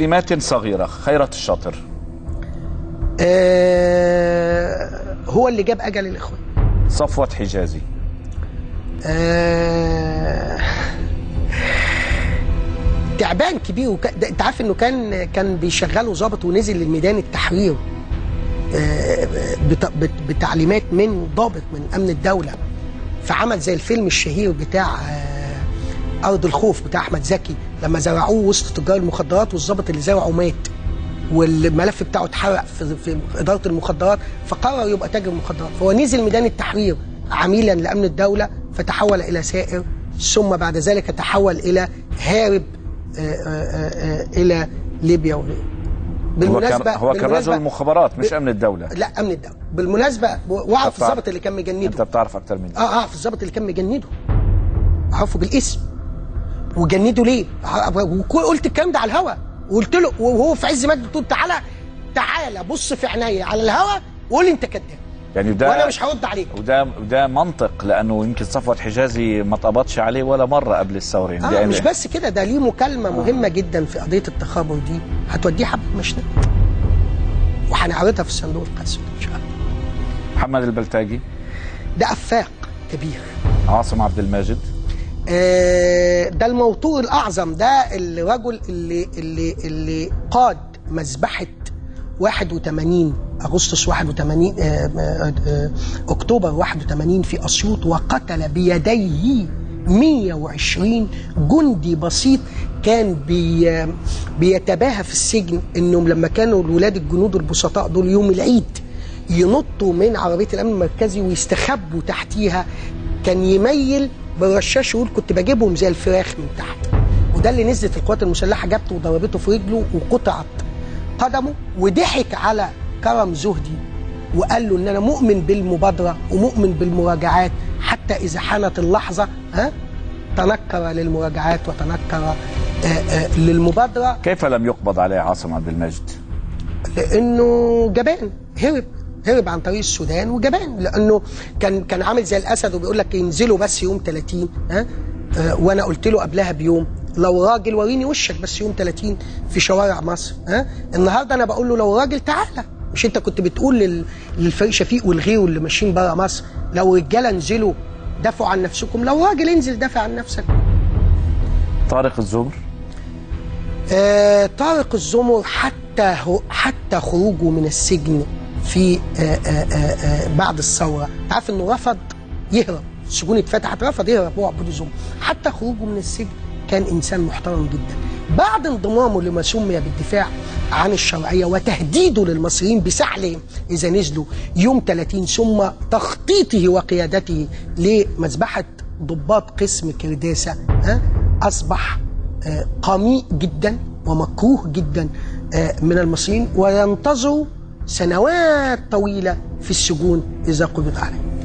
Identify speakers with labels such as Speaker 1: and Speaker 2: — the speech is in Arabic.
Speaker 1: كلمات صغيرة. خيرت الشاطر
Speaker 2: هو اللي جاب أجل الإخوان.
Speaker 1: صفوت حجازي
Speaker 2: تعبان كبير انت عارف انه كان بيشغله ضابط ونزل للميدان التحرير بتعليمات من ضابط من امن الدوله، فعمل زي الفيلم الشهير بتاع ارض الخوف بتاع احمد زكي لما زرعوه وسط تجار المخدرات والضابط اللي زرعه مات والملف بتاعه اتحرق في اداره المخدرات، فقرر يبقى تاجر مخدرات. فهو نزل ميدان التحرير عميلا لامن الدوله فتحول الى سائر، ثم بعد ذلك تحول الى هارب الى ليبيا وغيره.
Speaker 1: بالمناسبه هو كان رجل مخابرات مش امن الدوله.
Speaker 2: لا امن الدوله. بالمناسبه واعرف الضابط اللي كان مجنده.
Speaker 1: انت بتعرف اكتر مني.
Speaker 2: اعرف الضابط اللي كان مجنده، اعرفه بالاسم وجنده ليه. قلت الكلام ده على الهوا وقلت له وهو في عز مجده، قلت له تعالى بص في عينيا على الهوا وقول لي انت كذاب
Speaker 1: يعني ده،
Speaker 2: وانا مش هرد عليك.
Speaker 1: وده منطق، لانه يمكن صفوت حجازي ما اتقبضش عليه ولا مره قبل الثوره.
Speaker 2: مش بس كده، ده ليه مكالمه مهمه جدا في قضيه التخابر دي هتوديه حبه مشنقه وهنعرضها في الصندوق القاسم ان شاء الله.
Speaker 1: محمد البلتاجي
Speaker 2: ده افاق كبير.
Speaker 1: عاصم عبد الماجد
Speaker 2: ده الموتور الاعظم، ده الرجل اللي قاد مذبحه 81 أغسطس 81 أكتوبر 81 في أسيوط، وقتل بيديه 120 جندي بسيط. كان بيتباهى في السجن إنهم لما كانوا الولاد الجنود البسطاء دول يوم العيد ينطوا من عربية الأمن المركزي ويستخبوا تحتيها، كان يميل بالرشاش يقول كنت بجيبهم زي الفراخ من تحت. وده اللي نزلت القوات المسلحة جابته وضربته في رجله وقطعت قدمه، وضحك على كرم زهدي وقال له ان انا مؤمن بالمبادره ومؤمن بالمراجعات حتى اذا حانت اللحظه تنكر للمراجعات وتنكر للمبادره.
Speaker 1: كيف لم يقبض عليه عاصم عبد الماجد؟
Speaker 2: لانه جبان، هرب عن طريق السودان وجبان، لانه كان عامل زي الاسد وبيقول لك ينزلوا بس يوم 30 وانا قلت له قبلها بيوم لو راجل وريني وشك بس يوم 30 في شوارع مصر. النهارده انا بقول له لو راجل تعالى. مش انت كنت بتقول للفريق شفيق والغيره اللي ماشيين بره مصر لو رجاله انزلوا دافعوا عن نفسكم، لو راجل انزل دافع عن نفسك.
Speaker 1: طارق الزمر
Speaker 2: طارق الزمر حتى خروجه من السجن في بعد الثوره، عارف انه رفض يهرب، السجون اتفتحت رفض يهرب هو عبود الزمر. حتى خروجه من السجن كان انسان محترم جدا. بعد انضمامه لما سمي بالدفاع عن الشرعيه وتهديده للمصريين بسحلهم اذا نزلوا يوم 30، ثم تخطيطه وقيادته لمذبحه ضباط قسم كرداسه، اصبح قميء جدا ومكروه جدا من المصريين، وينتظر سنوات طويله في السجون اذا قبض عليه.